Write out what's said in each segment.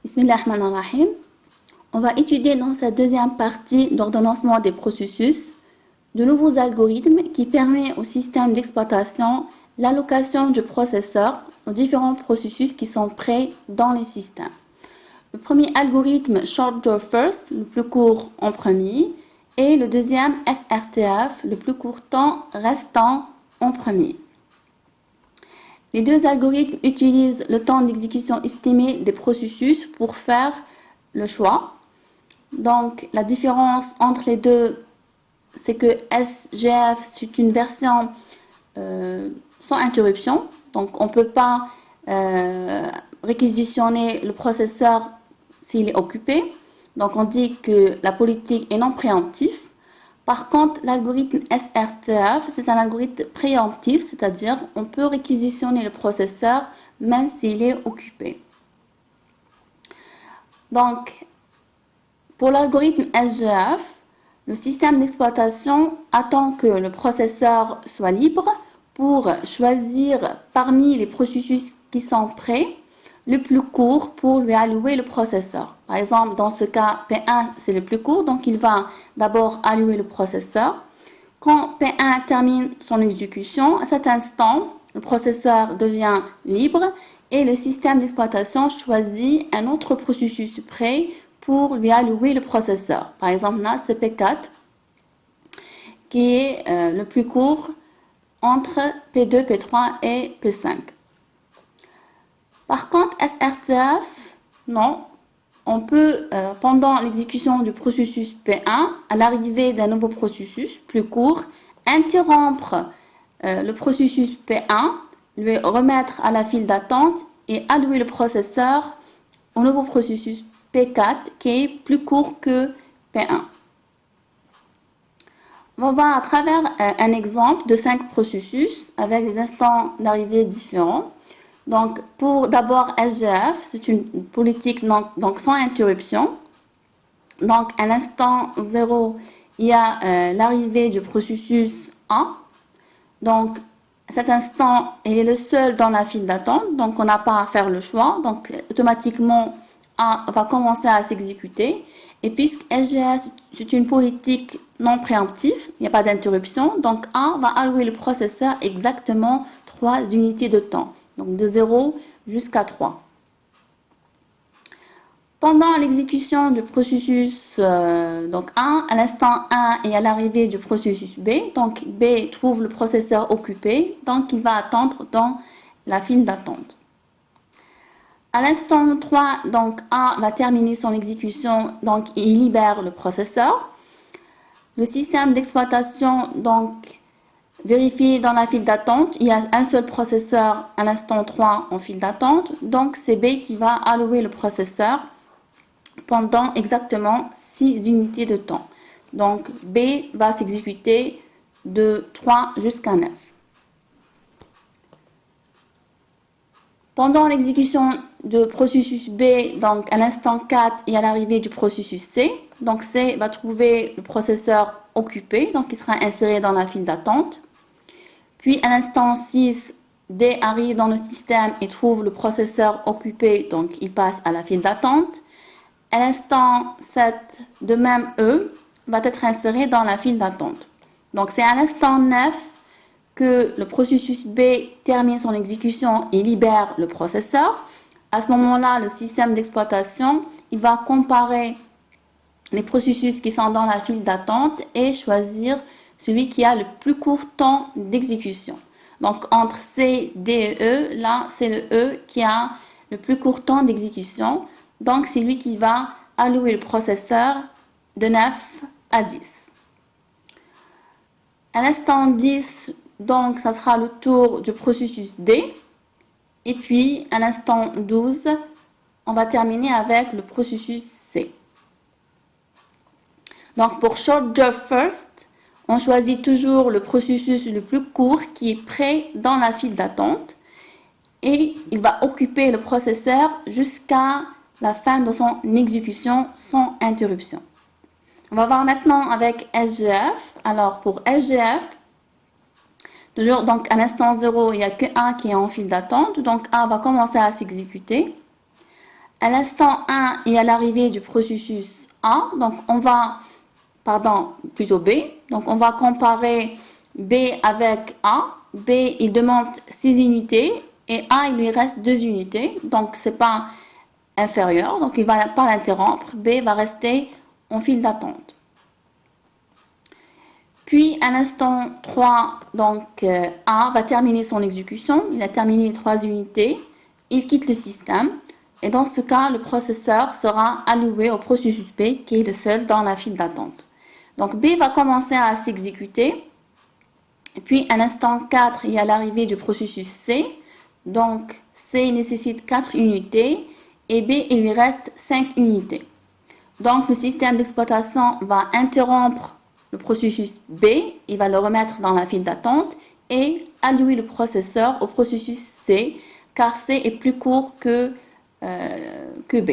Bismillahirrahmanirrahim. On va étudier dans cette deuxième partie d'ordonnancement des processus de nouveaux algorithmes qui permettent au système d'exploitation l'allocation du processeur aux différents processus qui sont prêts dans le système. Le premier algorithme Short Job First, le plus court en premier, et le deuxième SRTF, le plus court temps restant en premier. Les deux algorithmes utilisent le temps d'exécution estimé des processus pour faire le choix. Donc, la différence entre les deux, c'est que SGF, c'est une version sans interruption. Donc, on ne peut pas réquisitionner le processeur s'il est occupé. Donc, on dit que la politique est non préemptive. Par contre, l'algorithme SRTF, c'est un algorithme préemptif, c'est-à-dire on peut réquisitionner le processeur même s'il est occupé. Donc, pour l'algorithme SGF, le système d'exploitation attend que le processeur soit libre pour choisir parmi les processus qui sont prêts le plus court pour lui allouer le processeur. Par exemple, dans ce cas, P1, c'est le plus court, donc il va d'abord allouer le processeur. Quand P1 termine son exécution, à cet instant, le processeur devient libre et le système d'exploitation choisit un autre processus prêt pour lui allouer le processeur. Par exemple, là, c'est P4 qui est le plus court entre P2, P3 et P5. Par contre, SRTF, non, on peut, pendant l'exécution du processus P1, à l'arrivée d'un nouveau processus plus court, interrompre le processus P1, lui remettre à la file d'attente et allouer le processeur au nouveau processus P4 qui est plus court que P1. On va voir à travers un exemple de 5 processus avec des instants d'arrivée différents. Donc, pour d'abord SGF, c'est une politique donc sans interruption. Donc, à l'instant 0, il y a l'arrivée du processus A. Donc, à cet instant, il est le seul dans la file d'attente. Donc, on n'a pas à faire le choix. Donc, automatiquement, A va commencer à s'exécuter. Et puisque SGF, c'est une politique non préemptive, il n'y a pas d'interruption. Donc, A va allouer le processeur exactement 3 unités de temps. Donc, de 0 jusqu'à 3. Pendant l'exécution du processus donc 1, à l'instant 1 et à l'arrivée du processus B, donc B trouve le processeur occupé, donc il va attendre dans la file d'attente. À l'instant 3, donc A va terminer son exécution, donc il libère le processeur. Le système d'exploitation, donc, vérifie dans la file d'attente, il y a un seul processeur à l'instant 3 en file d'attente, donc c'est B qui va allouer le processeur pendant exactement 6 unités de temps. Donc B va s'exécuter de 3 jusqu'à 9. Pendant l'exécution du processus B, donc à l'instant 4 et à l'arrivée du processus C, donc C va trouver le processeur occupé, donc il sera inséré dans la file d'attente. Puis à l'instant 6, D arrive dans le système et trouve le processeur occupé, donc il passe à la file d'attente. À l'instant 7, de même E va être inséré dans la file d'attente. Donc c'est à l'instant 9 que le processus B termine son exécution et libère le processeur. À ce moment-là, le système d'exploitation il va comparer les processus qui sont dans la file d'attente et choisir celui qui a le plus court temps d'exécution. Donc, entre C, D et E, là, c'est le E qui a le plus court temps d'exécution. Donc, c'est lui qui va allouer le processeur de 9 à 10. À l'instant 10, donc, ça sera le tour du processus D. Et puis, à l'instant 12, on va terminer avec le processus C. Donc, pour Short Job First, on choisit toujours le processus le plus court qui est prêt dans la file d'attente et il va occuper le processeur jusqu'à la fin de son exécution sans interruption. On va voir maintenant avec SGF. Alors, pour SGF, toujours donc à l'instant 0, il n'y a que A qui est en file d'attente. Donc, A va commencer à s'exécuter. À l'instant 1 et à l'arrivée du processus A, donc on va, pardon, plutôt B, donc on va comparer B avec A. B, il demande 6 unités et A, il lui reste 2 unités, donc c'est pas inférieur, donc il ne va pas l'interrompre. B va rester en file d'attente. Puis à l'instant 3, donc A va terminer son exécution, il a terminé les 3 unités, il quitte le système et dans ce cas, le processeur sera alloué au processus B qui est le seul dans la file d'attente. Donc B va commencer à s'exécuter, et puis à l'instant 4, il y a l'arrivée du processus C, donc C nécessite 4 unités et B, il lui reste 5 unités. Donc le système d'exploitation va interrompre le processus B, il va le remettre dans la file d'attente et allouer le processeur au processus C, car C est plus court que B.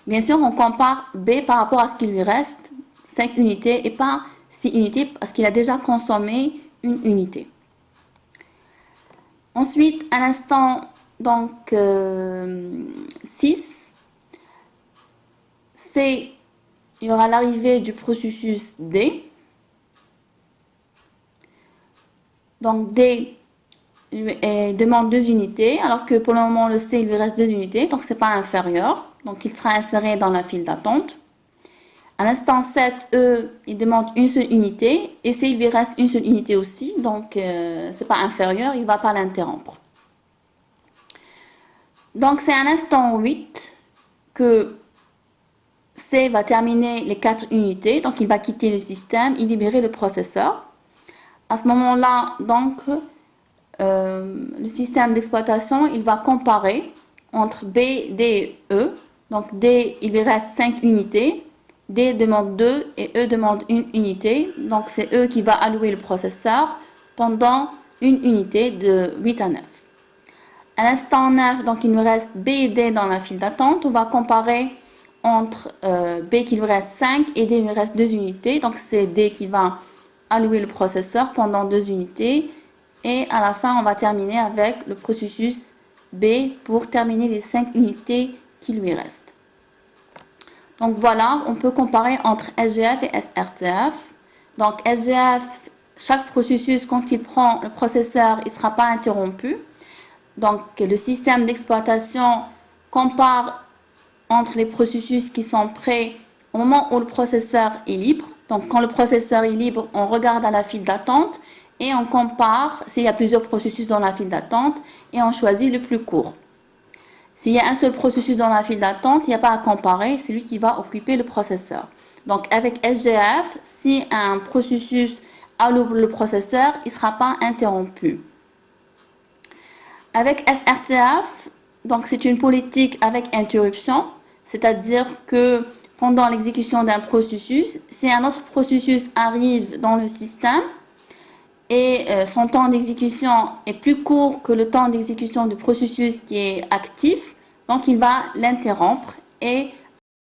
Bien sûr, on compare B par rapport à ce qu'il lui reste, 5 unités et pas 6 unités parce qu'il a déjà consommé une unité. Ensuite, à l'instant donc 6, il y aura l'arrivée du processus D. Donc D demande 2 unités, alors que pour le moment le C il lui reste 2 unités, donc c'est pas inférieur. Donc il sera inséré dans la file d'attente. À l'instant 7, E, il demande une seule unité, et C il lui reste une seule unité aussi, donc c'est pas inférieur, il ne va pas l'interrompre. Donc c'est à l'instant 8 que C va terminer les 4 unités, donc il va quitter le système et libérer le processeur. À ce moment-là, donc, le système d'exploitation, il va comparer entre B, D et E. Donc D, il lui reste 5 unités, D demande 2 et E demande 1 unité. Donc c'est E qui va allouer le processeur pendant une unité de 8 à 9. À l'instant 9, donc il nous reste B et D dans la file d'attente. On va comparer entre B qui lui reste 5 et D lui reste 2 unités. Donc c'est D qui va allouer le processeur pendant 2 unités. Et à la fin, on va terminer avec le processus B pour terminer les 5 unités qui lui restent. Donc voilà, on peut comparer entre SGF et SRTF. Donc SGF, chaque processus, quand il prend le processeur, il ne sera pas interrompu. Donc le système d'exploitation compare entre les processus qui sont prêts au moment où le processeur est libre. Donc quand le processeur est libre, on regarde à la file d'attente et on compare s'il y a plusieurs processus dans la file d'attente et on choisit le plus court. S'il y a un seul processus dans la file d'attente, il n'y a pas à comparer, c'est lui qui va occuper le processeur. Donc avec SGF, si un processus alloue le processeur, il ne sera pas interrompu. Avec SRTF, donc c'est une politique avec interruption, c'est-à-dire que pendant l'exécution d'un processus, si un autre processus arrive dans le système et son temps d'exécution est plus court que le temps d'exécution du processus qui est actif, donc il va l'interrompre et